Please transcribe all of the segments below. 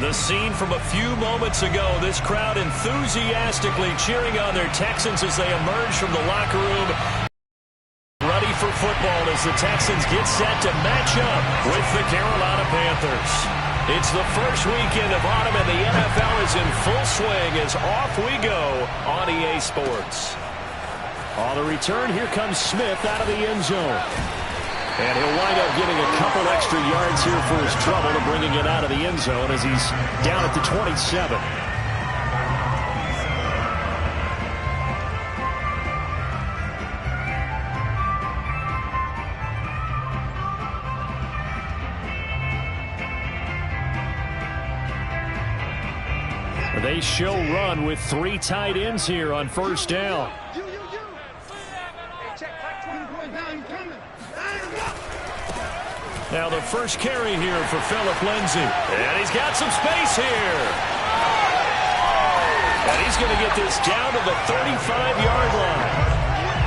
The scene from a few moments ago, this crowd enthusiastically cheering on their Texans as they emerge from the locker room. Ready for football as the Texans get set to match up with the Carolina Panthers. It's the first weekend of autumn and the NFL is in full swing as off we go on EA Sports. On the return, here comes Smith out of the end zone. And he'll wind up getting a couple extra yards here for his trouble to bringing it out of the end zone as he's down at the 27. They show run with 3 tight ends here on first down. Now the first carry here for Phillip Lindsay. And he's got some space here. And he's going to get this down to the 35-yard line.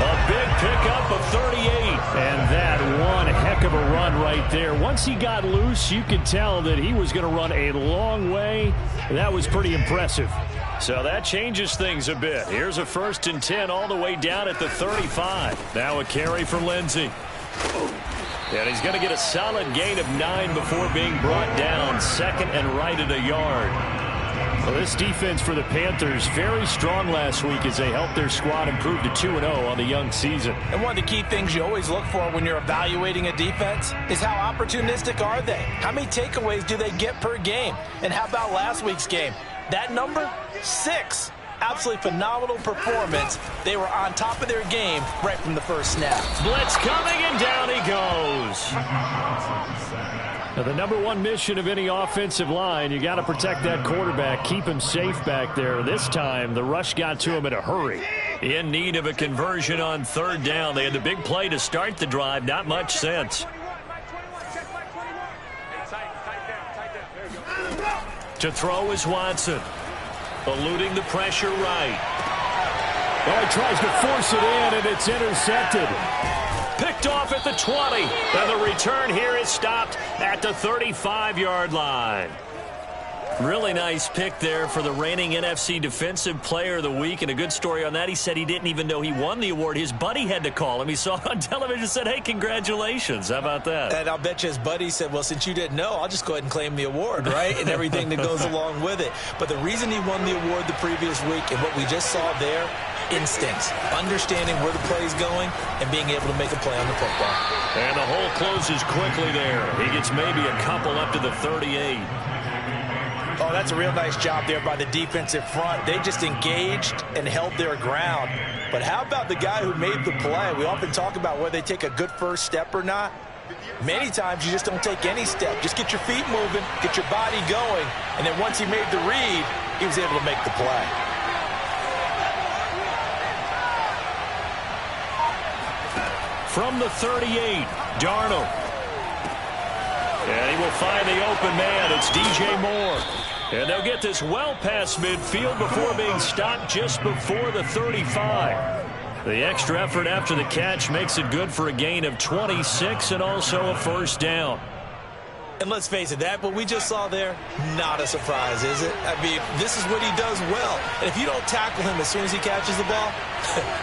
A big pickup of 38. And that one heck of a run right there. Once he got loose, you could tell that he was going to run a long way. That was pretty impressive. So that changes things a bit. Here's a 1st and 10 all the way down at the 35. Now a carry for Lindsay. And he's going to get a solid gain of 9 before being brought down. 2nd and right at a yard. Well, this defense for the Panthers very strong last week as they helped their squad improve to 2-0 on the young season. And one of the key things you always look for when you're evaluating a defense is how opportunistic are they? How many takeaways do they get per game? And how about last week's game? That number? 6. Absolutely phenomenal performance. They were on top of their game right from the first snap. Blitz coming, and down he goes. Now, the number one mission of any offensive line, you got to protect that quarterback, keep him safe back there. This time, the rush got to him in a hurry. In need of a conversion on 3rd down. They had the big play to start the drive. Not much sense. To throw is Watson. Eluding the pressure right. Oh, he tries to force it in, and it's intercepted. Picked off at the 20. And the return here is stopped at the 35-yard line. Really nice pick there for the reigning NFC Defensive Player of the Week. And a good story on that. He said he didn't even know he won the award. His buddy had to call him. He saw it on television and said, hey, congratulations. How about that? And I'll bet you his buddy said, well, since you didn't know, I'll just go ahead and claim the award, right? And everything that goes along with it. But the reason he won the award the previous week and what we just saw there, instincts, understanding where the play is going and being able to make a play on the football. And the hole closes quickly there. He gets maybe a couple up to the 38. Oh, that's a real nice job there by the defensive front. They just engaged and held their ground. But how about the guy who made the play? We often talk about whether they take a good first step or not. Many times you just don't take any step. Just get your feet moving, get your body going, and then once he made the read, he was able to make the play. From the 38, Darnold. And he will find the open man. It's DJ Moore. And they'll get this well past midfield before being stopped just before the 35. The extra effort after the catch makes it good for a gain of 26 and also a 1st down. And let's face it, that what we just saw there, not a surprise, is it? I mean, this is what he does well. And if you don't tackle him as soon as he catches the ball,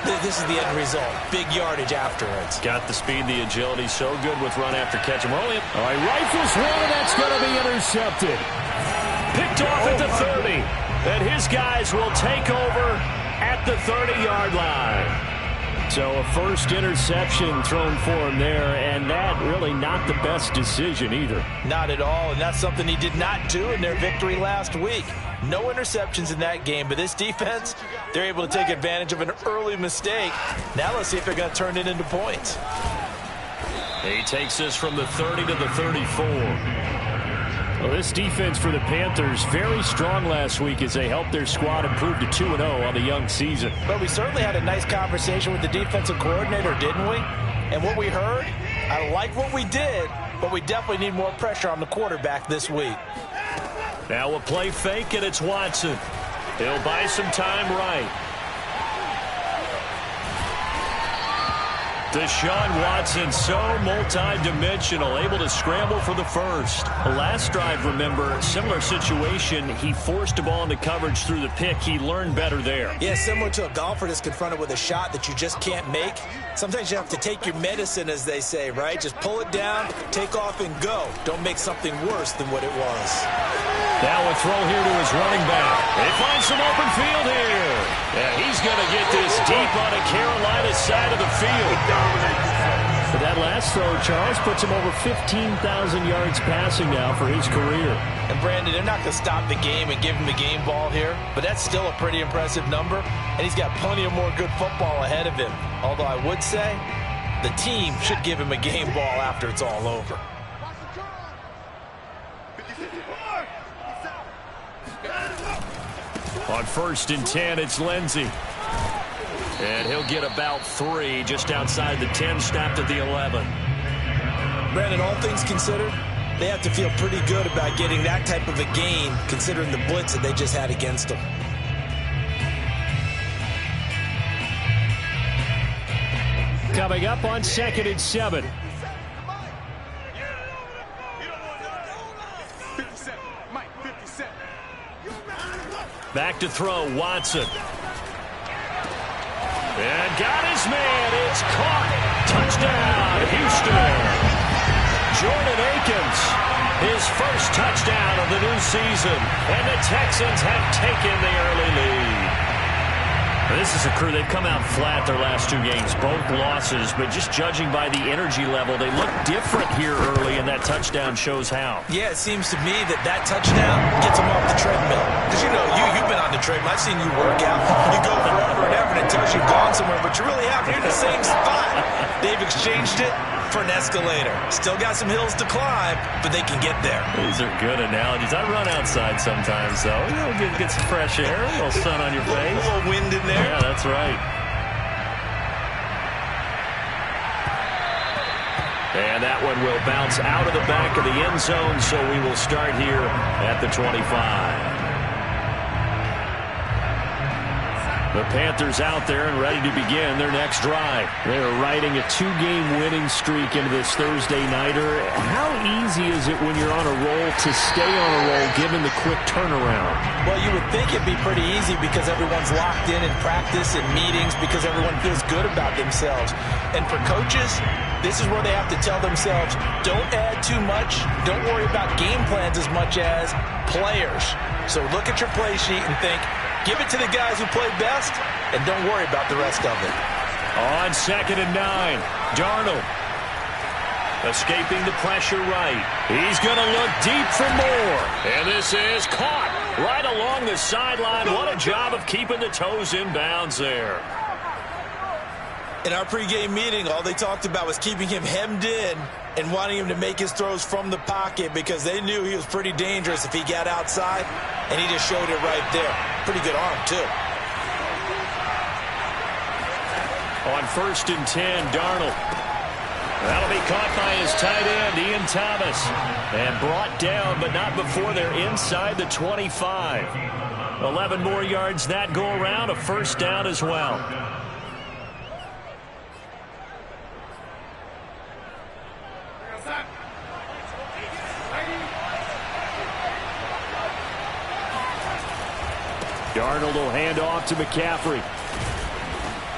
this is the end result. Big yardage afterwards. Got the speed, the agility, so good with run after catch. All right, rifles one, and that's going to be intercepted. Picked off at the 30. And his guys will take over at the 30-yard line. So a first interception thrown for him there, and that really not the best decision either. Not at all, and that's something he did not do in their victory last week. No interceptions in that game, but this defense, they're able to take advantage of an early mistake. Now let's see if they're going to turn it into points. He takes this from the 30 to the 34. Well, this defense for the Panthers very strong last week as they helped their squad improve to 2-0 on the young season. But we certainly had a nice conversation with the defensive coordinator, didn't we? And what we heard, I like what we did, but we definitely need more pressure on the quarterback this week. Now a play fake, and it's Watson. He'll buy some time right. Deshaun Watson, so multi-dimensional, able to scramble for the first. The last drive, remember, similar situation. He forced a ball into coverage through the pick. He learned better there. Yeah, similar to a golfer that's confronted with a shot that you just can't make. Sometimes you have to take your medicine, as they say, right? Just pull it down, take off, and go. Don't make something worse than what it was. Now a throw here to his running back. They find some open field here. Yeah, he's going to get this deep on a Carolina side of the field. For that last throw, Charles puts him over 15,000 yards passing now for his career. And Brandon, they're not going to stop the game and give him the game ball here, but that's still a pretty impressive number, and he's got plenty of more good football ahead of him. Although I would say the team should give him a game ball after it's all over. On 1st and 10, it's Lindsey. And he'll get about 3 just outside the 10, stopped at the 11. Brandon, all things considered, they have to feel pretty good about getting that type of a gain, considering the blitz that they just had against them. Coming up on 2nd and 7. Back to throw, Watson. And got his man. It's caught. Touchdown, Houston. Jordan Akins, his first touchdown of the new season. And the Texans have taken the early lead. This is a crew, they've come out flat their last 2 games, both losses, but just judging by the energy level, they look different here early, and that touchdown shows how. Yeah, it seems to me that touchdown gets them off the treadmill. Because, you know, you've been on the treadmill. I've seen you work out. You go forever and ever, and it tells you've gone somewhere, but you really haven't. You're in the same spot. They've exchanged it for an escalator. Still got some hills to climb, but they can get there. These are good analogies. I run outside sometimes, though. You know, get some fresh air, a little sun on your face. A little wind in there. Yeah, that's right. And that one will bounce out of the back of the end zone, so we will start here at the 25. The Panthers out there and ready to begin their next drive. They're riding a 2-game winning streak into this Thursday nighter. How easy is it when you're on a roll to stay on a roll given the quick turnaround? Well, you would think it'd be pretty easy because everyone's locked in practice and meetings because everyone feels good about themselves. And for coaches, this is where they have to tell themselves, don't add too much. Don't worry about game plans as much as players. So look at your play sheet and think, give it to the guys who play best, and don't worry about the rest of it. On 2nd and 9, Darnold. Escaping the pressure right. He's going to look deep for more. And this is caught right along the sideline. What a job of keeping the toes in bounds there. In our pregame meeting, all they talked about was keeping him hemmed in and wanting him to make his throws from the pocket because they knew he was pretty dangerous if he got outside, and he just showed it right there. Pretty good arm, too. On 1st and 10, Darnold. That'll be caught by his tight end, Ian Thomas. And brought down, but not before they're inside the 25. 11 more yards that go around, a first down as well. Darnold will hand off to McCaffrey.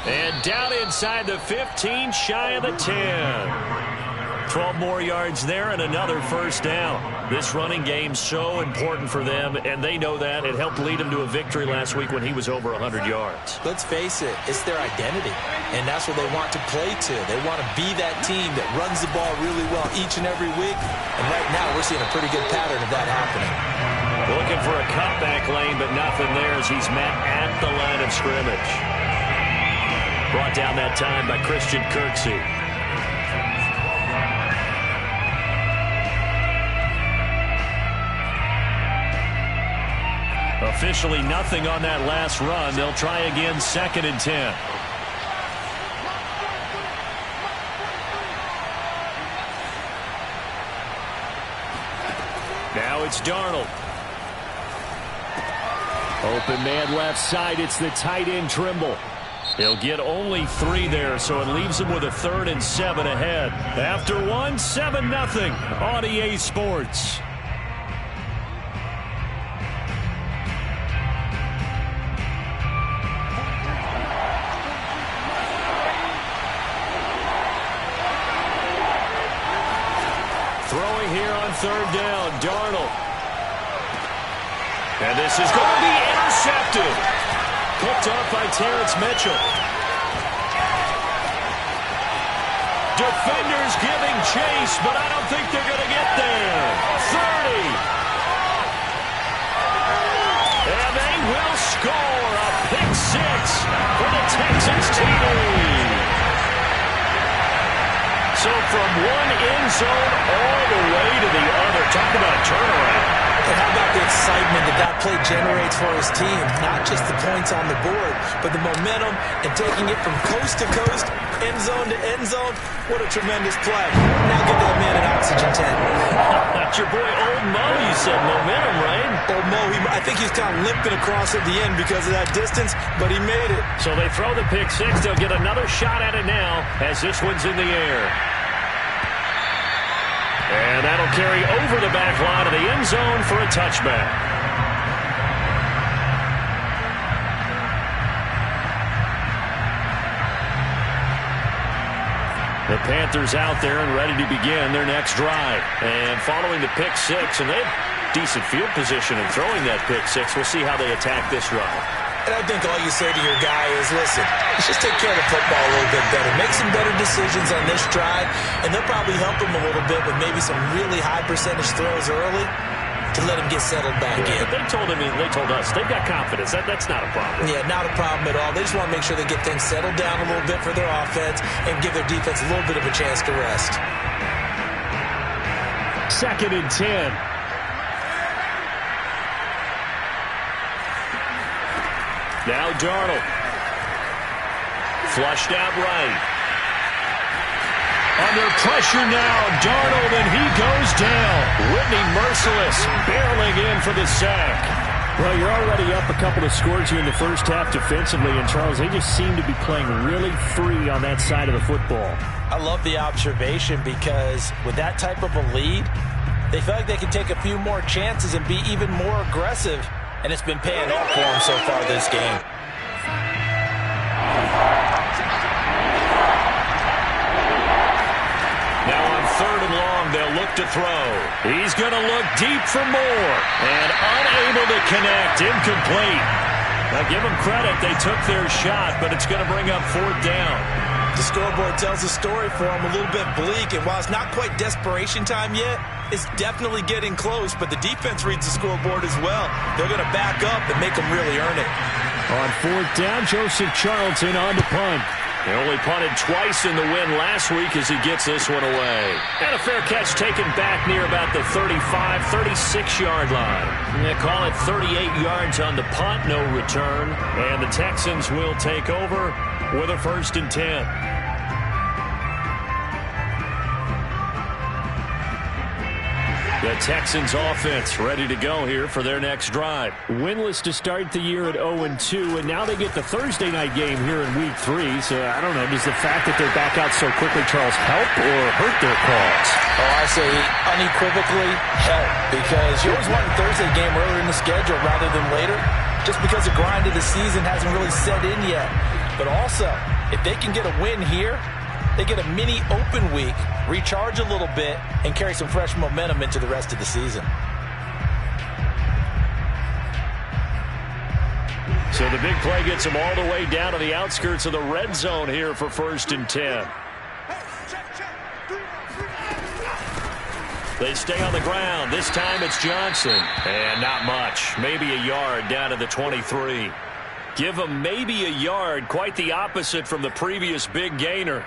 And down inside the 15, shy of the 10. 12 more yards there and another first down. This running game so important for them, and they know that. It helped lead them to a victory last week when he was over 100 yards. Let's face it, it's their identity, and that's what they want to play to. They want to be that team that runs the ball really well each and every week, and right now we're seeing a pretty good pattern of that happening. Looking for a cutback lane, but nothing there as he's met at the line of scrimmage. Brought down that time by Christian Kirksey. Officially nothing on that last run. They'll try again, 2nd and 10. Now it's Darnold. Open man left side. It's the tight end Trimble. He'll get only 3 there, so it leaves him with a 3rd and 7 ahead. After 1, 7-0 on EA Sports. Throwing here on 3rd down, Darnold. And this is going to be intercepted. Picked up by Terrence Mitchell. Defenders giving chase, but I don't think they're going to get there. 30. And they will score a pick 6 for the Texans team. So from one end zone all the way to the other. Talk about a turnaround. And how about the excitement that play generates for his team? Not just the points on the board, but the momentum and taking it from coast to coast, end zone to end zone. What a tremendous play. Now give that man an oxygen tank. That's your boy Old Mo, you said momentum, right? Old Mo, I think he's kind of limping across at the end because of that distance, but he made it. So they throw the pick 6. They'll get another shot at it now as this one's in the air. And that'll carry over the back line of the end zone for a touchback. The Panthers out there and ready to begin their next drive. And following the pick 6, and they have decent field position in throwing that pick 6. We'll see how they attack this drive. And I think all you say to your guy is, listen, let's just take care of the football a little bit better. Make some better decisions on this drive, and they'll probably help him a little bit with maybe some really high percentage throws early to let him get settled back in. But they told us, they've got confidence. That's not a problem. Yeah, not a problem at all. They just want to make sure they get things settled down a little bit for their offense and give their defense a little bit of a chance to rest. 2nd and 10. Now Darnold. Flushed out right. Under pressure now, Darnold, and he goes down. Whitney merciless, barreling in for the sack. Well, you're already up a couple of scores here in the first half defensively, and Charles, they just seem to be playing really free on that side of the football. I love the observation because with that type of a lead, they feel like they can take a few more chances and be even more aggressive. And it's been paying off for them so far this game. Now on 3rd and long, they'll look to throw. He's going to look deep for more. And unable to connect. Incomplete. Now give them credit. They took their shot, but it's going to bring up 4th down. The scoreboard tells a story for them, a little bit bleak. And while it's not quite desperation time yet, it's definitely getting close. But the defense reads the scoreboard as well. They're going to back up and make them really earn it. On 4th down, Joseph Charlton on to punt. He only punted twice in the win last week as he gets this one away. And a fair catch taken back near about the 35, 36-yard line. They call it 38 yards on the punt, no return. And the Texans will take over with a 1st and 10. The Texans offense ready to go here for their next drive. Winless to start the year at 0-2, and now they get the Thursday night game here in Week 3. So, I don't know, does the fact that they're back out so quickly, Charles, help or hurt their cause? Oh, I say unequivocally help, because you always want a Thursday game earlier in the schedule rather than later, just because the grind of the season hasn't really set in yet. But also, if they can get a win here, they get a mini open week, recharge a little bit, and carry some fresh momentum into the rest of the season. So the big play gets them all the way down to the outskirts of the red zone here for 1st and 10. They stay on the ground. This time it's Johnson. And not much. Maybe a yard down to the 23. Give them maybe a yard. Quite the opposite from the previous big gainer.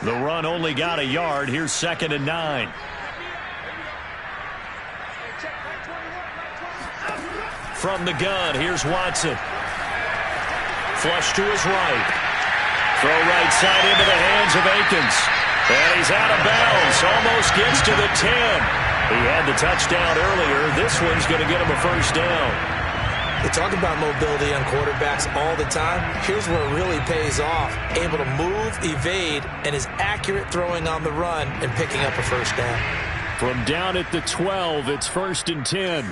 The run only got a yard. Here's 2nd and 9. From the gun, here's Watson. Flush to his right. Throw right side into the hands of Akins. And he's out of bounds. Almost gets to the 10. He had the touchdown earlier. This one's going to get him a first down. They talk about mobility on quarterbacks all the time. Here's where it really pays off. Able to move, evade, and is accurate throwing on the run and picking up a first down. From down at the 12, it's 1st and 10.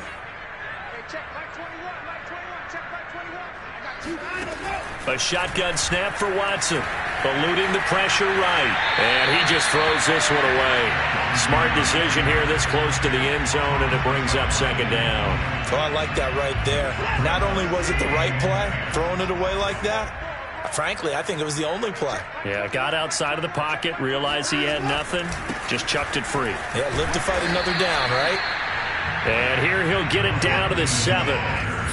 A shotgun snap for Watson. Eluding the pressure right. And he just throws this one away. Smart decision here this close to the end zone, and it brings up 2nd down. Oh, I like that right there. Not only was it the right play, throwing it away like that, frankly, I think it was the only play. Yeah, got outside of the pocket, realized he had nothing, just chucked it free. Yeah, live to fight another down, right? And here he'll get it down to the 7.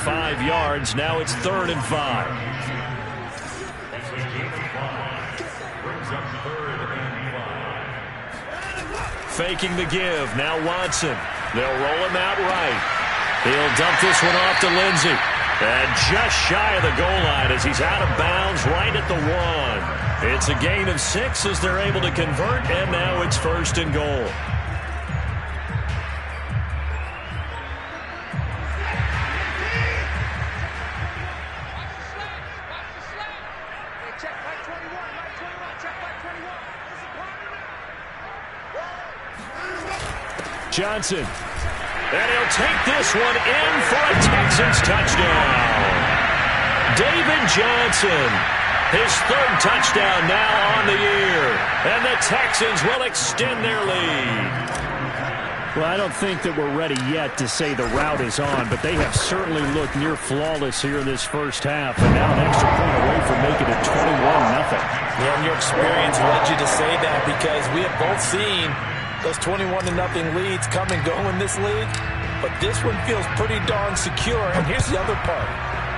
5 yards. Now it's 3rd and 5. Faking the give. Now Watson. They'll roll him out right. He'll dump this one off to Lindsey. And just shy of the goal line as he's out of bounds right at the 1. It's a gain of 6 as they're able to convert, and now it's 1st and goal. Johnson. And he'll take this one in for a Texans touchdown. David Johnson. His 3rd touchdown now on the year. And the Texans will extend their lead. Well, I don't think that we're ready yet to say the route is on, but they have certainly looked near flawless here in this first half. And now an extra point away from making it 21-0. Yeah, and your experience led you to say that because we have both seen those 21-0 leads come and go in this league. But this one feels pretty darn secure. And here's the other part.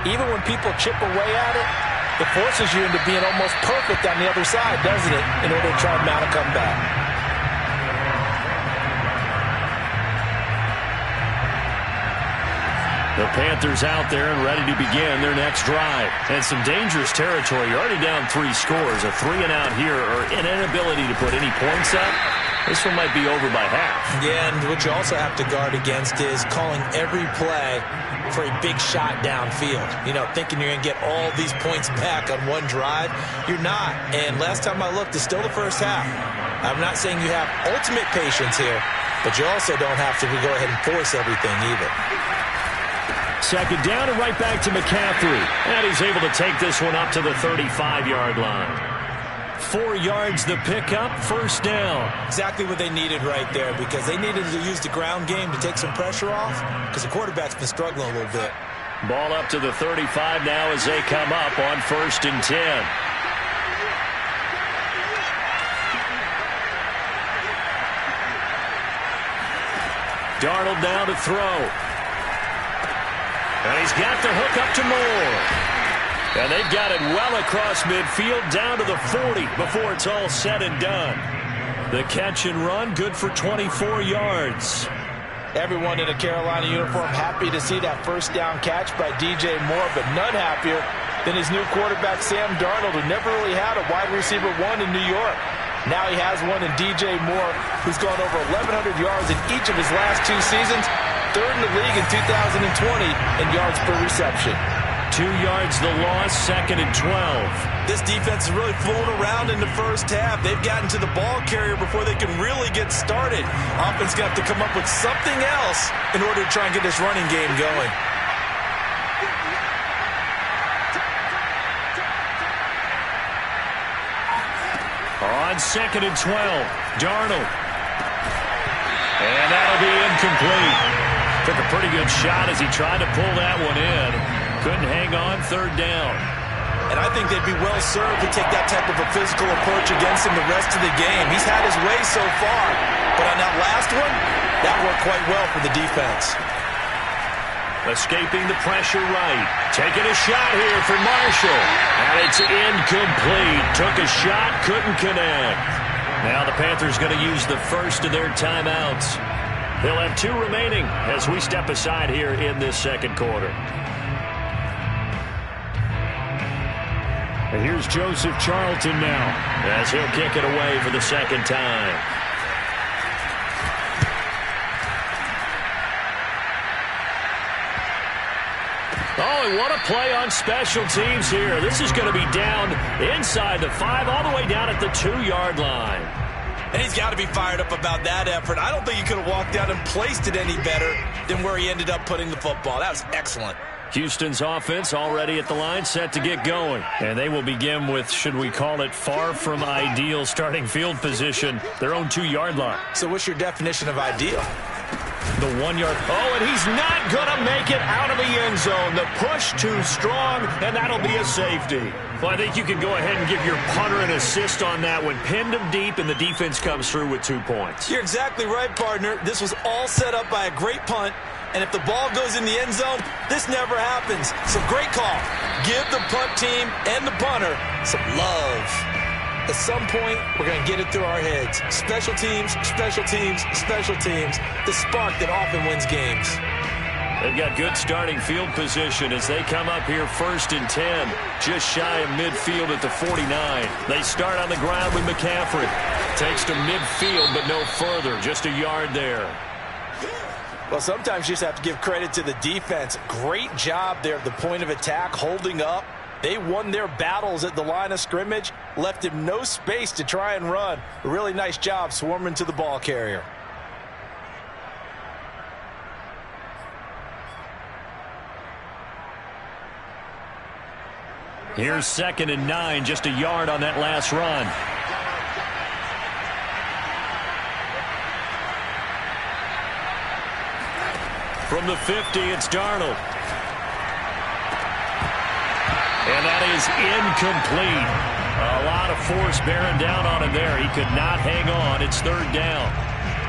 Even when people chip away at it, it forces you into being almost perfect on the other side, doesn't it, in order to try and mount a comeback. The Panthers out there and ready to begin their next drive. And some dangerous territory. You're already down 3 scores. A 3-and-out here or an inability to put any points up. This one might be over by half. Yeah, and what you also have to guard against is calling every play for a big shot downfield. You know, thinking you're going to get all these points back on one drive. You're not. And last time I looked, it's still the first half. I'm not saying you have ultimate patience here, but you also don't have to go ahead and force everything either. 2nd down and right back to McCaffrey. And he's able to take this one up to the 35-yard line. 4 yards the pickup, 1st down. Exactly what they needed right there because they needed to use the ground game to take some pressure off because the quarterback's been struggling a little bit. Ball up to the 35 now as they come up on 1st and 10. Darnold down to throw. And he's got the hook up to Moore. And they've got it well across midfield down to the 40 before it's all said and done. The catch and run good for 24 yards. Everyone in a Carolina uniform happy to see that 1st down catch by DJ Moore, but none happier than his new quarterback Sam Darnold, who never really had a wide receiver 1 in New York. Now he has one in DJ Moore, who's gone over 1,100 yards in each of his last 2 seasons, 3rd in the league in 2020 in yards per reception. 2 yards the loss, 2nd and 12. This defense is really fooling around in the first half. They've gotten to the ball carrier before they can really get started. Offense got to come up with something else in order to try and get this running game going. On 2nd and 12, Darnold. And that'll be incomplete. Took a pretty good shot as he tried to pull that one in. Couldn't hang on, 3rd down. And I think they'd be well served to take that type of a physical approach against him the rest of the game. He's had his way so far, but on that last one, that worked quite well for the defense. Escaping the pressure right. Taking a shot here for Marshall. And it's incomplete. Took a shot, couldn't connect. Now the Panthers going to use the first of their timeouts. They'll have 2 remaining as we step aside here in this 2nd quarter. And here's Joseph Charlton now as he'll kick it away for the 2nd time. Oh, and what a play on special teams here. This is going to be down inside the 5, all the way down at the 2-yard line. And he's got to be fired up about that effort. I don't think he could have walked down and placed it any better than where he ended up putting the football. That was excellent. Houston's offense already at the line, set to get going. And they will begin with, should we call it, far from ideal starting field position, their own 2-yard line. So what's your definition of ideal? The 1-yard. Oh, and he's not going to make it out of the end zone. The push too strong, and that'll be a safety. Well, I think you can go ahead and give your punter an assist on that one. Pinned him deep, and the defense comes through with 2 points. You're exactly right, partner. This was all set up by a great punt. And if the ball goes in the end zone, this never happens. So great call. Give the punt team and the punter some love. At some point, we're going to get it through our heads. Special teams, special teams, special teams. The spark that often wins games. They've got good starting field position as they come up here 1st and 10. Just shy of midfield at the 49. They start on the ground with McCaffrey. Takes to midfield, but no further. Just a yard there. Well, sometimes you just have to give credit to the defense. Great job there at the point of attack, holding up. They won their battles at the line of scrimmage, left him no space to try and run. A really nice job swarming to the ball carrier. Here's 2nd and 9, just a yard on that last run. From the 50, it's Darnold. And that is incomplete. A lot of force bearing down on him there. He could not hang on. It's 3rd down.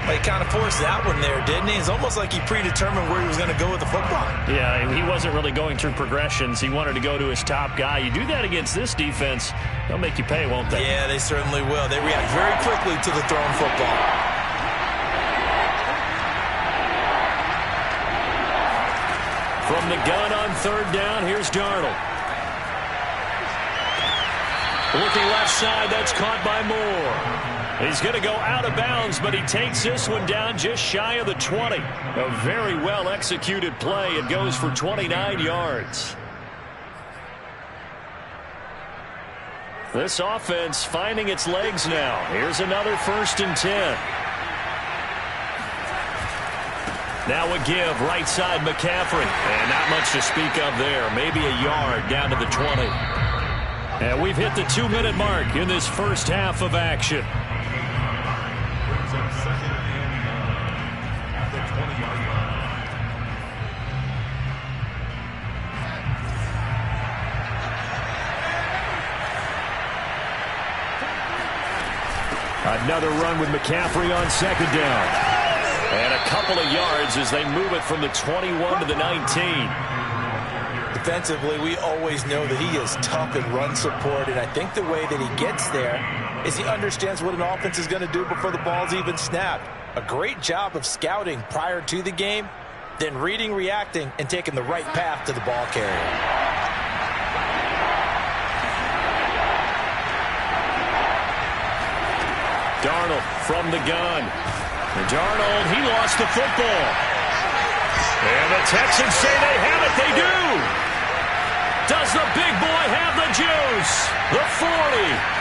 Well, he kind of forced that one there, didn't he? It's almost like he predetermined where he was going to go with the football. Yeah, he wasn't really going through progressions. He wanted to go to his top guy. You do that against this defense, they'll make you pay, won't they? Yeah, they certainly will. They react very quickly to the thrown football. From the gun on 3rd down, here's Darnold. Looking left side, that's caught by Moore. He's going to go out of bounds, but he takes this one down just shy of the 20. A very well-executed play. It goes for 29 yards. This offense finding its legs now. Here's another 1st and 10. Now a give, right side McCaffrey. And not much to speak of there. Maybe a yard down to the 20. And we've hit the 2-minute mark in this first half of action. Another run with McCaffrey on 2nd down. And a couple of yards as they move it from the 21 to the 19. Defensively, we always know that he is tough in run support, and I think the way that he gets there is he understands what an offense is going to do before the ball's even snapped. A great job of scouting prior to the game, then reading, reacting, and taking the right path to the ball carrier. Darnold from the gun. Darnold, he lost the football. And the Texans say they have it. They do. Does the big boy have the juice? The 40.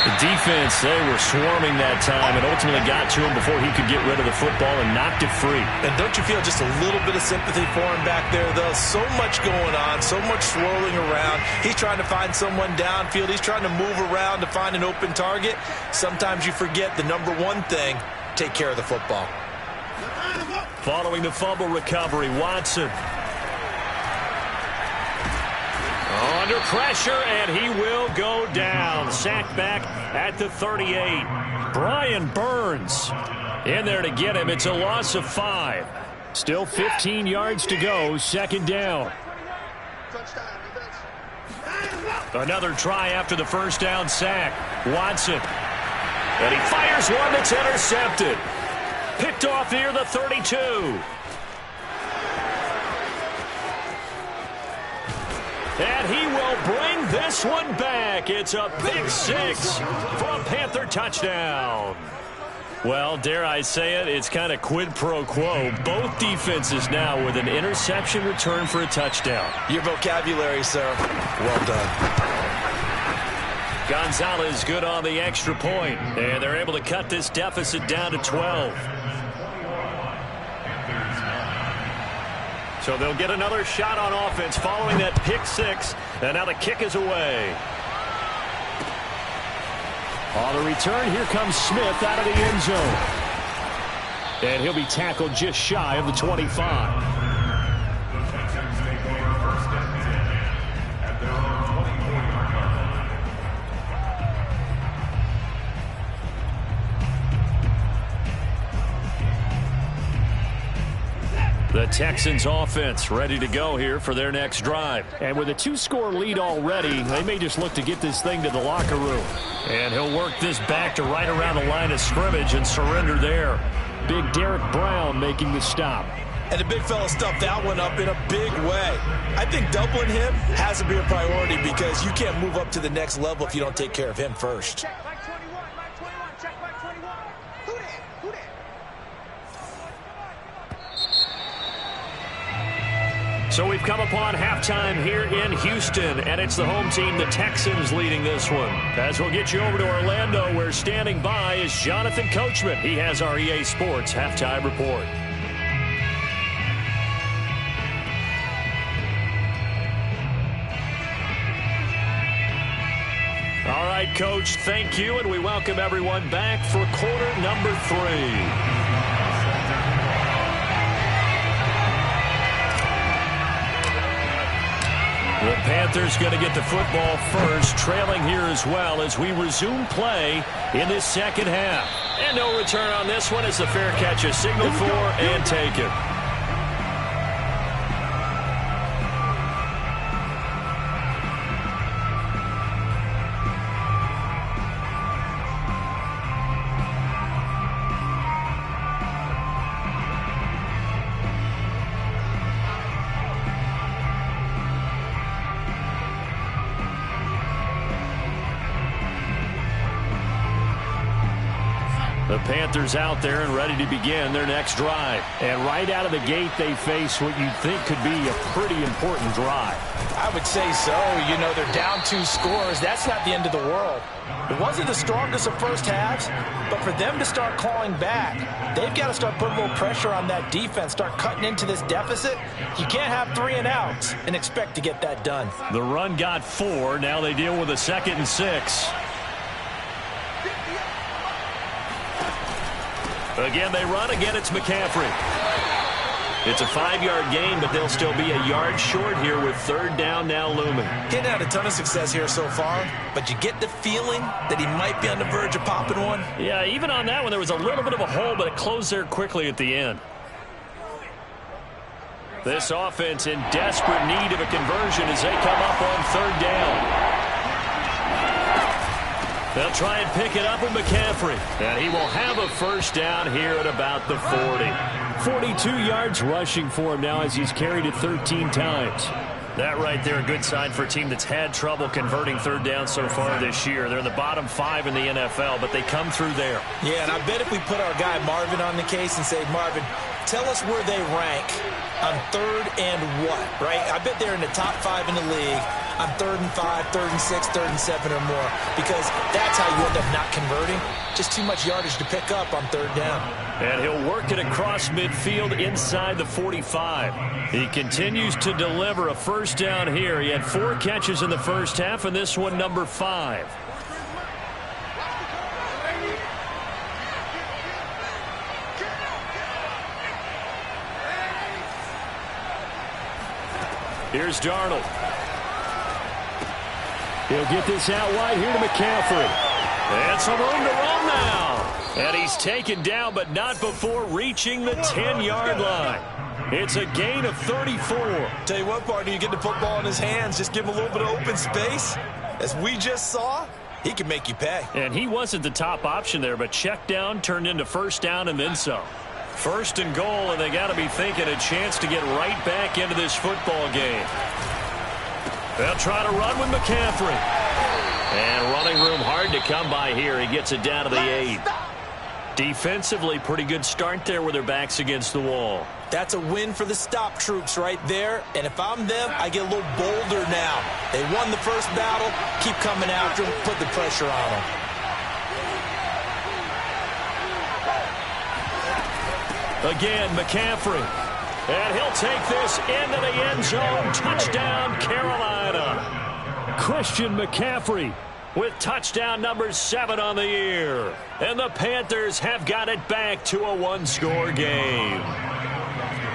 The defense, they were swarming that time and ultimately got to him before he could get rid of the football and knocked it free. And don't you feel just a little bit of sympathy for him back there, though? So much going on, so much swirling around. He's trying to find someone downfield. He's trying to move around to find an open target. Sometimes you forget the number one thing, take care of the football. Following the fumble recovery, Watson. Under pressure, and he will go down. Sacked back at the 38. Brian Burns in there to get him. It's a loss of 5. Still 15 yards to go. 2nd down. Another try after the first down sack. Watson. And he fires one that's intercepted. Picked off near the 32. And he will bring this one back. It's a pick 6 for a Panther touchdown. Well, dare I say it, it's kind of quid pro quo. Both defenses now with an interception return for a touchdown. Your vocabulary, sir. Well done. Gonzalez good on the extra point, and they're able to cut this deficit down to 12. So they'll get another shot on offense following that pick six, and now the kick is away. On the return, here comes Smith out of the end zone. And he'll be tackled just shy of the 25. The Texans offense ready to go here for their next drive. And with a 2-score lead already, they may just look to get this thing to the locker room. And he'll work this back to right around the line of scrimmage and surrender there. Big Derek Brown making the stop. And the big fella stuffed that one up in a big way. I think doubling him has to be a priority because you can't move up to the next level if you don't take care of him first. So we've come upon halftime here in Houston, and it's the home team, the Texans, leading this one. As we'll get you over to Orlando, where standing by is Jonathan Coachman. He has our EA Sports halftime report. All right, Coach, thank you, and we welcome everyone back for quarter number 3. The Panthers going to get the football first, trailing here as well as we resume play in this second half. And no return on this one as the fair catch is signaled for and taken. The Panthers out there and ready to begin their next drive. And right out of the gate, they face what you'd think could be a pretty important drive. I would say so. You know, they're down 2 scores. That's not the end of the world. It wasn't the strongest of first halves, but for them to start clawing back, they've got to start putting a little pressure on that defense, start cutting into this deficit. You can't have 3 and outs and expect to get that done. The run got 4. Now they deal with a 2nd and 6. Again, they run. Again, it's McCaffrey. It's a 5-yard gain, but they'll still be a yard short here with 3rd down now looming. He's had a ton of success here so far, but you get the feeling that he might be on the verge of popping one. Yeah, even on that one, there was a little bit of a hole, but it closed there quickly at the end. This offense in desperate need of a conversion as they come up on 3rd down. They'll try and pick it up with McCaffrey. And he will have a 1st down here at about the 40. 42 yards rushing for him now as he's carried it 13 times. That right there, a good sign for a team that's had trouble converting 3rd down so far this year. They're in the bottom 5 in the NFL, but they come through there. Yeah, and I bet if we put our guy Marvin on the case and say, Marvin, tell us where they rank on 3rd and what, right? I bet they're in the top 5 in the league on 3rd and 5, 3rd and 6, 3rd and 7 or more, because that's how you end up not converting. Just too much yardage to pick up on 3rd down. And he'll work it across midfield inside the 45. He continues to deliver a 1st down here. He had 4 catches in the first half, and this one number 5. Here's Darnold. He'll get this out wide here to McCaffrey. And some room to run now. And he's taken down, but not before reaching the 10-yard line. It's a gain of 34. Tell you what, partner, you get the football in his hands, just give him a little bit of open space. As we just saw, he can make you pay. And he wasn't the top option there, but check down turned into 1st down and then some. 1st and goal, and they got to be thinking a chance to get right back into this football game. They'll try to run with McCaffrey. And running room hard to come by here. He gets it down to the 8. Defensively, pretty good start there with their backs against the wall. That's a win for the stop troops right there. And if I'm them, I get a little bolder now. They won the first battle. Keep coming after them. Put the pressure on them. Again, McCaffrey. And he'll take this into the end zone. Touchdown, Carolina. Christian McCaffrey with touchdown number 7 on the year. And the Panthers have got it back to a one-score game.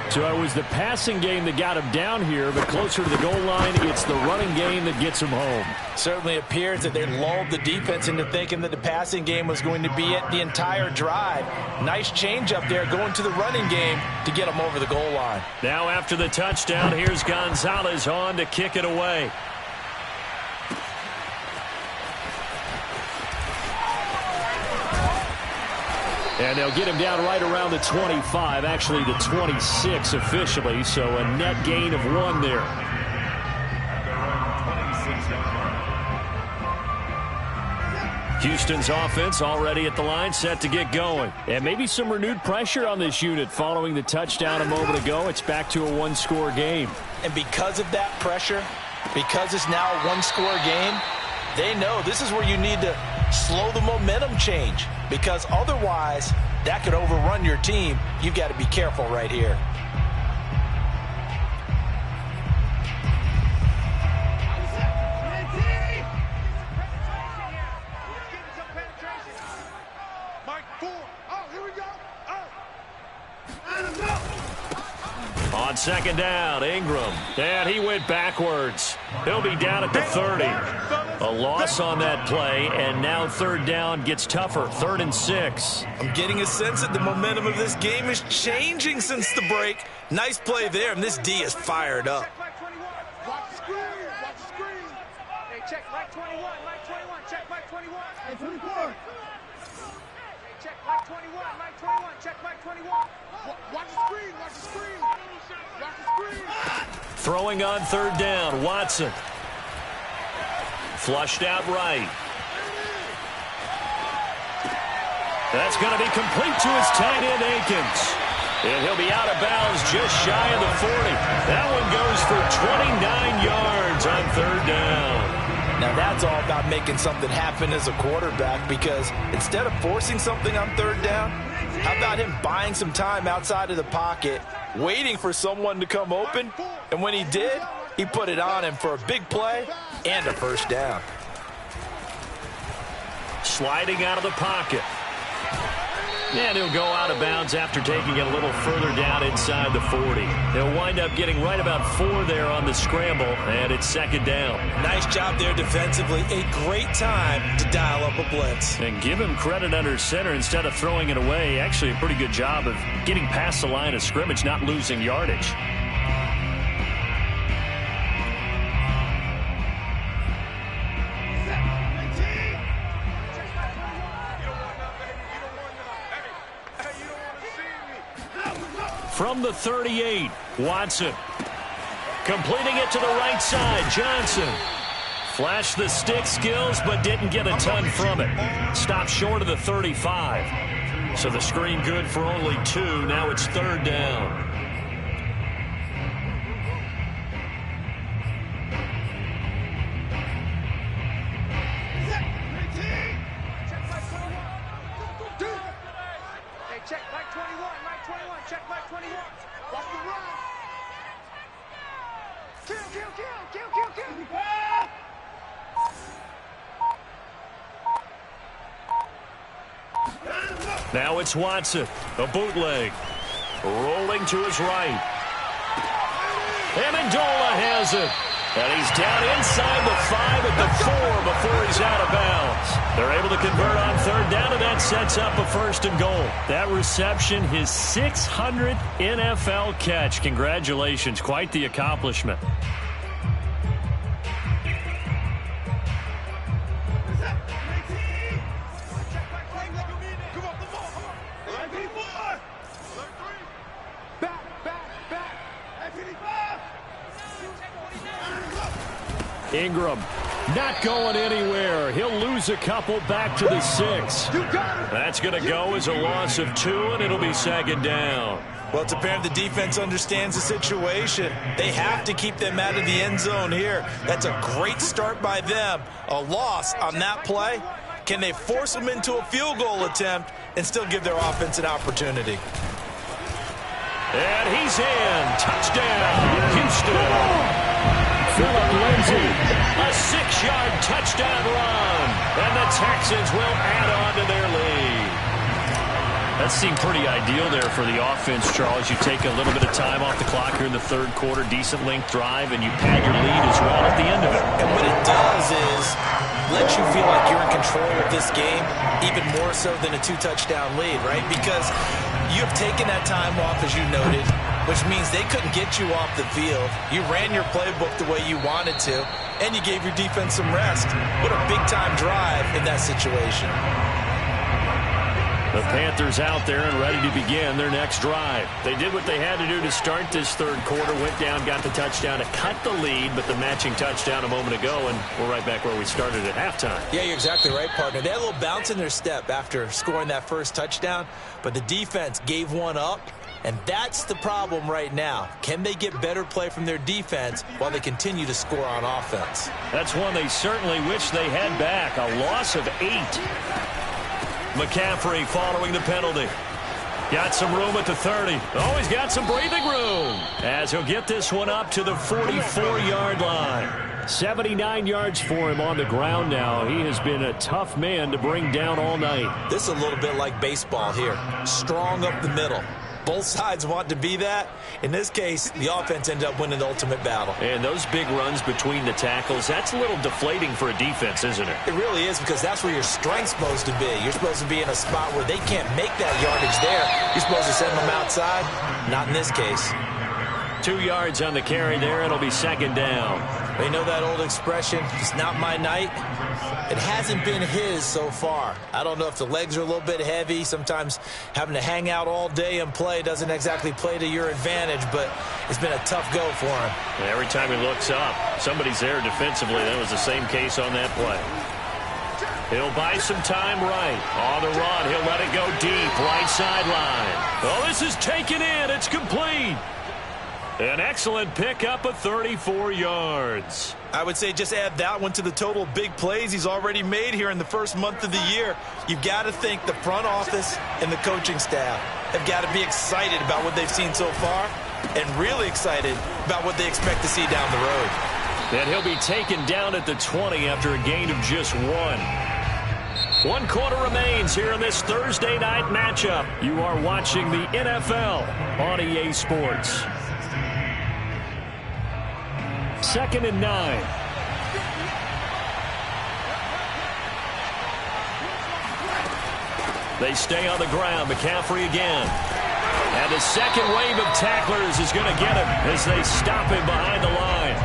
So it was the passing game that got him down here, but closer to the goal line, it's the running game that gets him home. Certainly appears that they lulled the defense into thinking that the passing game was going to be it the entire drive. Nice change up there going to the running game to get him over the goal line. Now after the touchdown, here's Gonzalez on to kick it away. And they'll get him down right around the 25, actually the 26 officially, so a net gain of 1 there. Houston's offense already at the line, set to get going. And maybe some renewed pressure on this unit following the touchdown a moment ago. It's back to a one-score game. And because of that pressure, because it's now a one-score game, they know this is where you need to slow the momentum change, because otherwise that could overrun your team. You've got to be careful right here. On second down, Ingram. And he went backwards. He'll be down at the 30. A loss on that play, and now third down gets tougher. 3rd and 6. I'm getting a sense that the momentum of this game is changing since the break. Nice play there, and this D is fired up. Watch the screen. Watch the screen. Hey, check Mike 21. Mike 21. Check Mike 21. Hey, 24. Hey, check Mike 21. Mike 21. Check Mike 21. Watch the screen. Watch the screen. Watch the screen. Throwing on third down, Watson. Flushed out right. That's going to be complete to his tight end, Akins. And he'll be out of bounds just shy of the 40. That one goes for 29 yards on third down. Now that's all about making something happen as a quarterback, because instead of forcing something on third down, how about him buying some time outside of the pocket, waiting for someone to come open, and when he did, he put it on him for a big play and a first down. Sliding out of the pocket. And he'll go out of bounds after taking it a little further down inside the 40. They'll wind up getting right about 4 there on the scramble, and it's second down. Nice job there defensively. A great time to dial up a blitz. And give him credit under center instead of throwing it away. Actually a pretty good job of getting past the line of scrimmage, not losing yardage. From the 38, Watson. Completing it to the right side, Johnson. Flashed the stick skills, but didn't get a ton from it. Stopped short of the 35. So the screen good for only 2. Now it's third down. Check Mike 21. Mike 21. Check Mike 21. Watch the run. Kill, kill, kill, kill, kill, kill. Now it's Watson, a bootleg. Rolling to his right. Amendola has it. And he's down inside the 5 at the 4 before he's out of bounds. They're able to convert on third down, and that sets up a 1st and goal. That reception, his 600th NFL catch. Congratulations. Quite the accomplishment. Ingram Not going anywhere. He'll lose a couple back to the 6. That's going to go as a loss of 2, and it'll be 2nd down. Well, it's apparent the defense understands the situation. They have to keep them out of the end zone here. That's a great start by them. A loss on that play. Can they force them into a field goal attempt and still give their offense an opportunity? And he's in. Touchdown, Houston. Philip Lindsay. A 6-yard touchdown run. And the Texans will add on to their lead. That seemed pretty ideal there for the offense, Charles. You take a little bit of time off the clock here in the 3rd quarter, decent length drive, and you pad your lead as well at the end of it. And what it does is let you feel like you're in control of this game, even more so than a 2-touchdown lead, right? Because you have taken that time off, as you noted, which means they couldn't get you off the field. You ran your playbook the way you wanted to, and you gave your defense some rest. What a big-time drive in that situation. The Panthers out there and ready to begin their next drive. They did what they had to do to start this 3rd quarter, went down, got the touchdown to cut the lead, but the matching touchdown a moment ago, and we're right back where we started at halftime. Yeah, you're exactly right, partner. They had a little bounce in their step after scoring that first touchdown, but the defense gave one up, and that's the problem right now. Can they get better play from their defense while they continue to score on offense? That's one they certainly wish they had back. A loss of 8. McCaffrey following the penalty. Got some room at the 30. Oh, he's got some breathing room as he'll get this one up to the 44-yard line. 79 yards for him on the ground now. He has been a tough man to bring down all night. This is a little bit like baseball here. Strong up the middle. Both sides want to be that. In this case, the offense ended up winning the ultimate battle. And those big runs between the tackles, that's a little deflating for a defense, isn't it? It really is, because that's where your strength's supposed to be. You're supposed to be in a spot where they can't make that yardage there. You're supposed to send them outside. Not in this case. 2 yards on the carry there. It'll be 2nd down. They know that old expression, it's not my night. It hasn't been his so far. I don't know if the legs are a little bit heavy. Sometimes having to hang out all day and play doesn't exactly play to your advantage, but it's been a tough go for him. And every time he looks up, somebody's there defensively. That was the same case on that play. He'll buy some time right. On the run, he'll let it go deep, right sideline. Oh, this is taken in. It's complete. An excellent pickup of 34 yards. I would say just add that one to the total of big plays he's already made here in the first month of the year. You've got to think the front office and the coaching staff have got to be excited about what they've seen so far and really excited about what they expect to see down the road. And he'll be taken down at the 20 after a gain of just 1. 1 quarter remains here in this Thursday night matchup. You are watching the NFL on EA Sports. 2nd and 9. They stay on the ground. McCaffrey again. And the second wave of tacklers is going to get him as they stop him behind the line.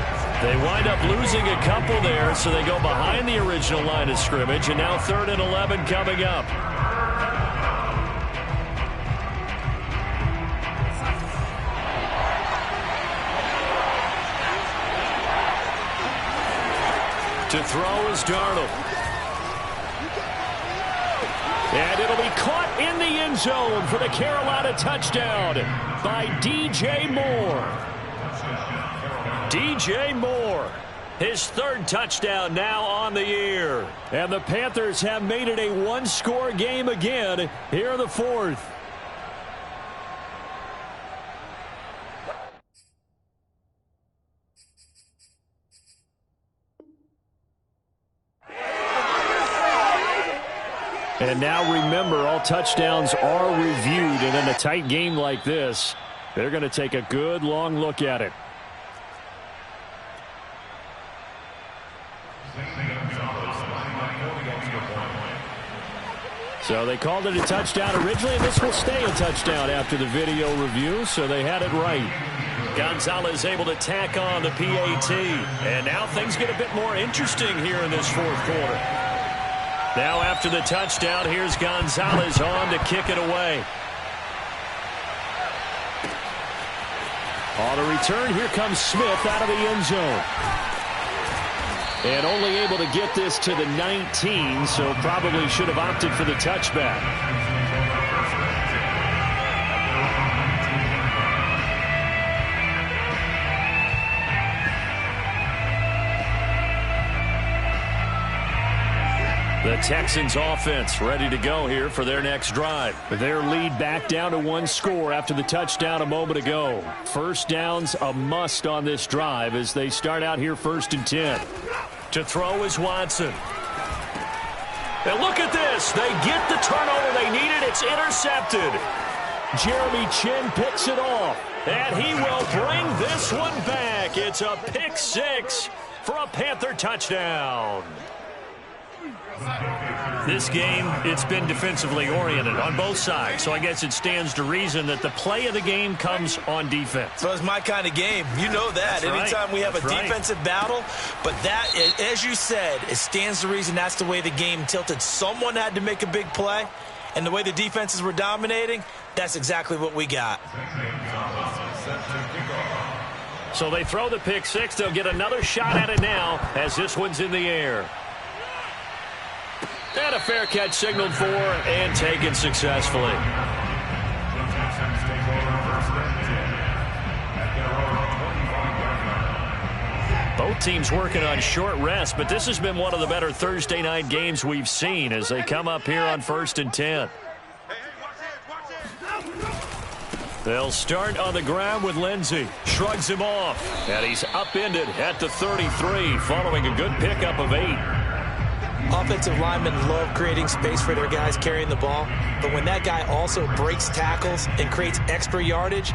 They wind up losing a couple there, so they go behind the original line of scrimmage, and now 3rd and 11 coming up. To throw is Darnold. And it'll be caught in the end zone for the Carolina touchdown by DJ Moore. DJ Moore, his 3rd touchdown now on the year. And the Panthers have made it a one-score game again here in the 4th. And now remember, all touchdowns are reviewed, and in a tight game like this, they're going to take a good long look at it. So they called it a touchdown originally, and this will stay a touchdown after the video review, so they had it right. Gonzalez able to tack on the PAT. And now things get a bit more interesting here in this 4th quarter. Now after the touchdown, here's Gonzalez on to kick it away. On a return, here comes Smith out of the end zone. And only able to get this to the 19, so probably should have opted for the touchback. The Texans offense ready to go here for their next drive. Their lead back down to one score after the touchdown a moment ago. First down's a must on this drive as they start out here 1st and 10. To throw is Watson. And look at this. They get the turnover they needed. It's intercepted. Jeremy Chin picks it off. And he will bring this one back. It's a pick six for a Panther touchdown. This game, it's been defensively oriented on both sides, so I guess it stands to reason that the play of the game comes on defense. So it's my kind of game. You know that. That's anytime right. we have That's a defensive battle, but that, as you said, it stands to reason that's the way the game tilted. Someone had to make a big play, and the way the defenses were dominating, that's exactly what we got. So they throw the pick six. They'll get another shot at it now as this one's in the air. And a fair catch signaled for and taken successfully. Both teams working on short rest, but this has been one of the better Thursday night games we've seen as they come up here on 1st and 10. They'll start on the ground with Lindsey. Shrugs him off. And he's upended at the 33 following a good pickup of 8. Offensive linemen love creating space for their guys carrying the ball, but when that guy also breaks tackles and creates extra yardage,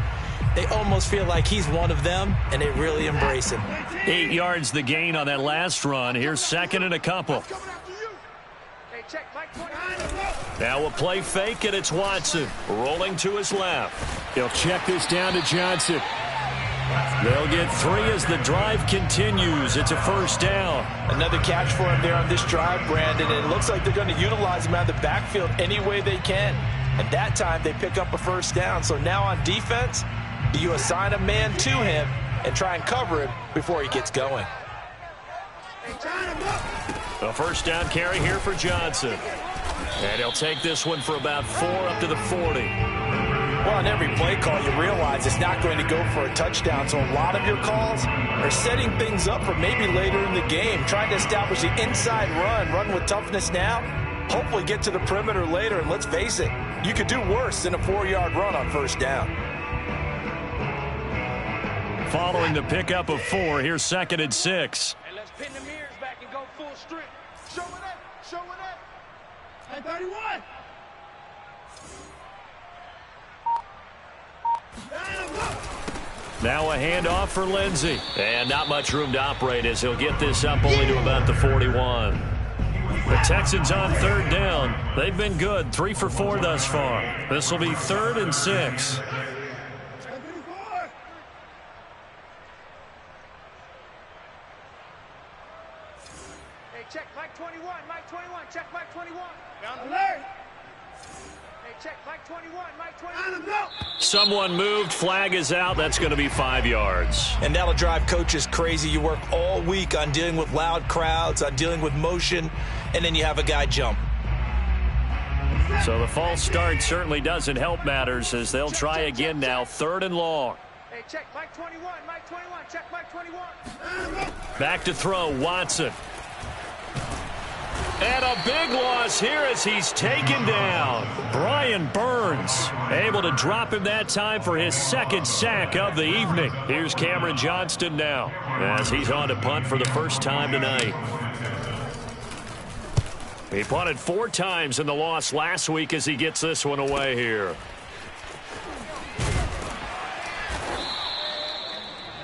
they almost feel like he's one of them, and they really embrace him. 8 yards the gain on that last run. Here's 2nd and a couple. Now a play fake, and it's Watson rolling to his left. He'll check this down to Johnson. They'll get 3 as the drive continues. It's a 1st down. Another catch for him there on this drive, Brandon, and it looks like they're going to utilize him out of the backfield any way they can. And that time they pick up a 1st down. So now on defense, do you assign a man to him and try and cover him before he gets going? A 1st down carry here for Johnson. And he'll take this one for about 4 up to the 40. Well, on every play call, you realize it's not going to go for a touchdown. So a lot of your calls are setting things up for maybe later in the game, trying to establish the inside run with toughness now, hopefully get to the perimeter later. And let's face it, you could do worse than a 4-yard run on 1st down. Following the pickup of 4, here's 2nd and 6. And let's pin the mirrors back and go full strip. Show it up. Show it up. And 31. Now a handoff for Lindsey. And not much room to operate as he'll get this up only to about the 41. The Texans on 3rd down. They've been good, 3 for 4 thus far. This will be 3rd and 6. Hey, check Mike 21. Mike 21. Check Mike 21. Down alert. Hey, check Mike 21. Mike 21. Someone moved. Flag is out. That's going to be 5 yards. And that'll drive coaches crazy. You work all week on dealing with loud crowds, on dealing with motion, and then you have a guy jump. So the false start certainly doesn't help matters as they'll try again now. 3rd and long. Hey, check Mike 21. Mike 21. Check Mike 21. Back to throw. Watson. And a big loss here as he's taken down. Brian Burns able to drop him that time for his 2nd sack of the evening. Here's Cameron Johnston now as he's on to punt for the first time tonight. He punted 4 times in the loss last week as he gets this one away here.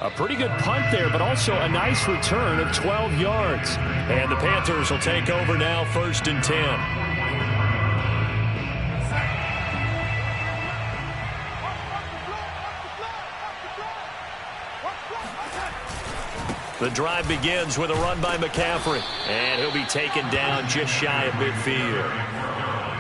A pretty good punt there, but also a nice return of 12 yards. And the Panthers will take over now, 1st and 10. The drive begins with a run by McCaffrey. And he'll be taken down just shy of midfield.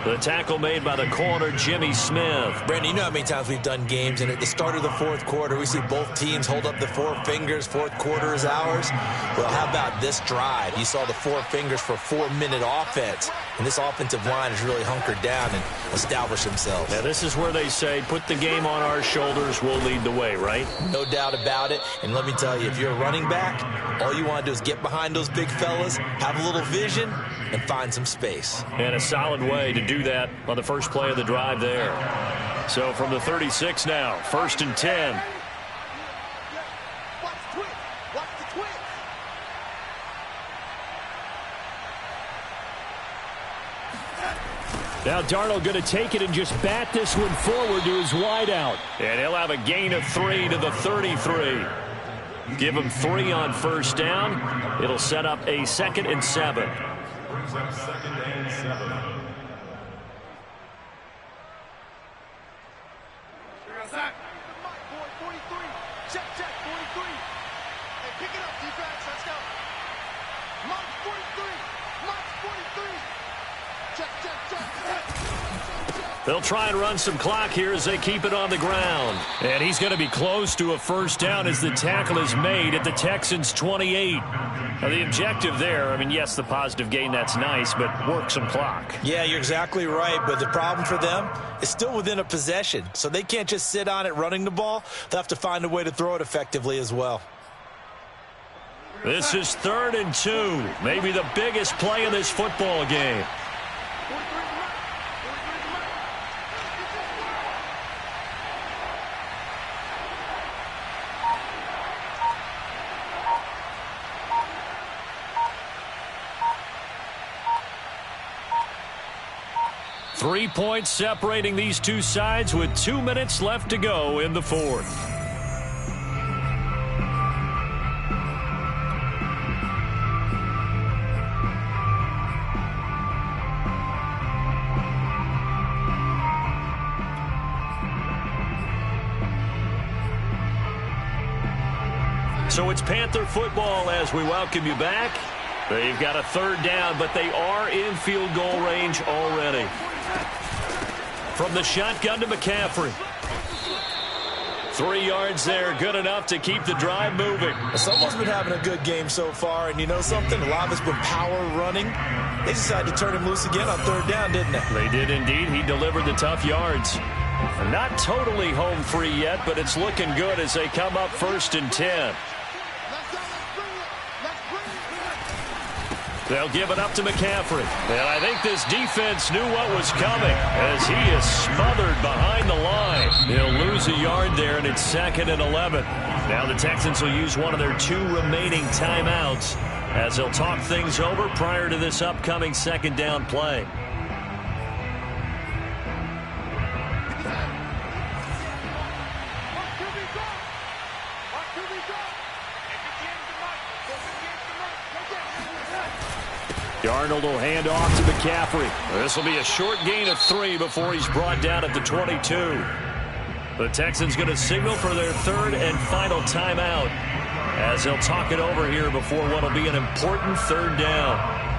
The tackle made by the corner, Jimmy Smith. Brandon, you know how many times we've done games, and at the start of the fourth quarter, we see both teams hold up the four fingers. Fourth quarter is ours. Well, how about this drive? You saw the four fingers for a 4-minute offense, and this offensive line has really hunkered down and established themselves. Now, this is where they say, put the game on our shoulders, we'll lead the way, right? No doubt about it. And let me tell you, if you're a running back, all you want to do is get behind those big fellas, have a little vision, and find some space. And a solid way to do that on the first play of the drive there. So from the 36 now, 1st and 10. Watch the twitch. Watch the twitch. Now Darnold going to take it and just bat this one forward to his wideout. And he'll have a gain of 3 to the 33. Give him 3 on first down. It'll set up a 2nd and 7. Check, 43. Hey, pick it up, defense. Let's go. Mark 43. Mark 43. Check. They'll try and run some clock here as they keep it on the ground. And he's going to be close to a first down as the tackle is made at the Texans' 28. Now, the objective there, I mean, yes, the positive gain, that's nice, but work some clock. Yeah, you're exactly right, but the problem for them is still within a possession, so they can't just sit on it running the ball. They'll have to find a way to throw it effectively as well. This is 3rd and 2. Maybe the biggest play in this football game. 3 points separating these two sides with 2 minutes left to go in the fourth. So it's Panther football as we welcome you back. They've got a 3rd down, but they are in field goal range already. From the shotgun to McCaffrey. 3 yards there, good enough to keep the drive moving. Someone's been having a good game so far, and you know something? A lot of it's been power running. They decided to turn him loose again on 3rd down, didn't they? They did indeed. He delivered the tough yards. Not totally home free yet, but it's looking good as they come up 1st and 10. They'll give it up to McCaffrey. And I think this defense knew what was coming as he is smothered behind the line. He'll lose a yard there, and it's 2nd and 11. Now the Texans will use one of their 2 remaining timeouts as they'll talk things over prior to this upcoming 2nd down play. Darnold will hand off to McCaffrey. This will be a short gain of 3 before he's brought down at the 22. The Texans going to signal for their 3rd and final timeout as they'll talk it over here before what will be an important 3rd down.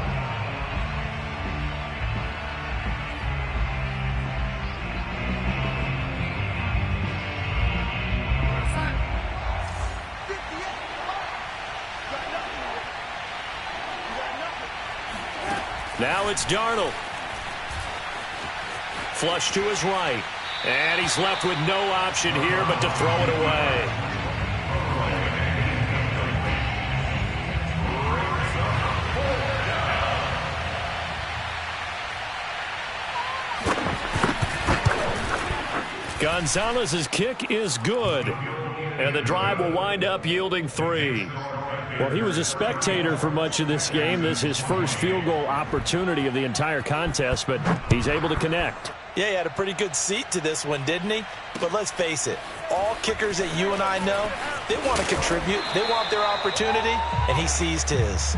Now it's Darnold. Flush to his right. And he's left with no option here but to throw it away. Gonzalez's kick is good. And the drive will wind up yielding 3. Well, he was a spectator for much of this game. This is his first field goal opportunity of the entire contest, but he's able to connect. Yeah, he had a pretty good seat to this one, didn't he? But let's face it, all kickers that you and I know, they want to contribute. They want their opportunity, and he seized his.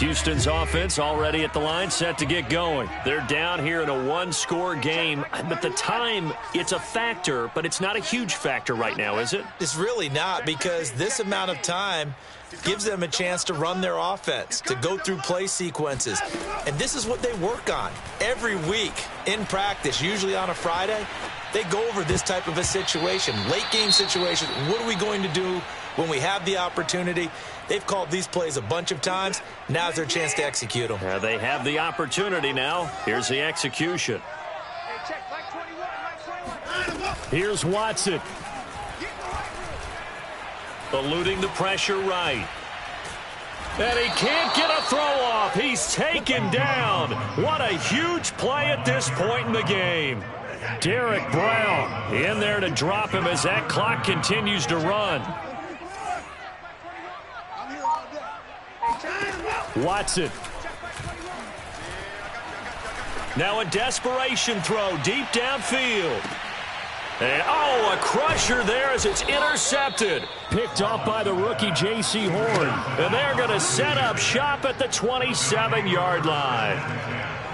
Houston's offense already at the line, set to get going. They're down here in a one-score game, but the time, it's a factor, but it's not a huge factor right now, is it? It's really not, because this amount of time gives them a chance to run their offense, to go through play sequences. And this is what they work on every week in practice, usually on a Friday. They go over this type of a situation, late-game situation. What are we going to do when we have the opportunity? They've called these plays a bunch of times. Now's their chance to execute them. They have the opportunity now. Here's the execution. Hey, check, Mike 21, Mike 21. Here's Watson. Eluding the pressure right. And he can't get a throw off. He's taken down. What a huge play at this point in the game. Derek Brown in there to drop him as that clock continues to run. Watson. Now a desperation throw deep downfield. And, a crusher there as it's intercepted. Picked off by the rookie J.C. Horn. And they're going to set up shop at the 27-yard line.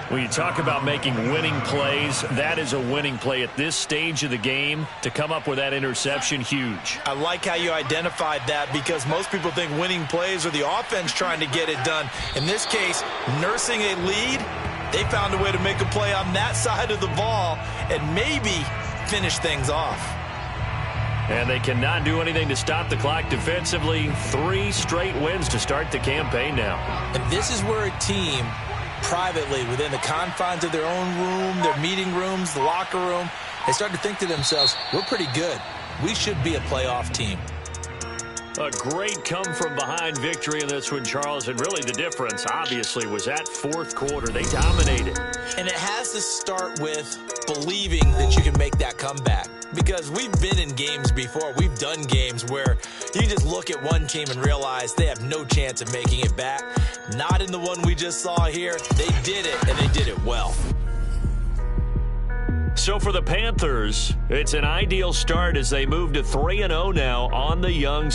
When you talk about making winning plays, that is a winning play at this stage of the game. To come up with that interception, huge. I like how you identified that, because most people think winning plays are the offense trying to get it done. In this case, nursing a lead, they found a way to make a play on that side of the ball and maybe finish things off. And they cannot do anything to stop the clock defensively. 3 straight wins to start the campaign now. And this is where a team, privately, within the confines of their own room, their meeting rooms, the locker room, they start to think to themselves, we're pretty good. We should be a playoff team. A great come-from-behind victory in this one, Charles. And really the difference, obviously, was that fourth quarter. They dominated. And it has to start with believing that you can make that comeback. Because we've been in games before. We've done games where you just look at one team and realize they have no chance of making it back. Not in the one we just saw here. They did it, and they did it well. So for the Panthers, it's an ideal start as they move to 3-0 now on the young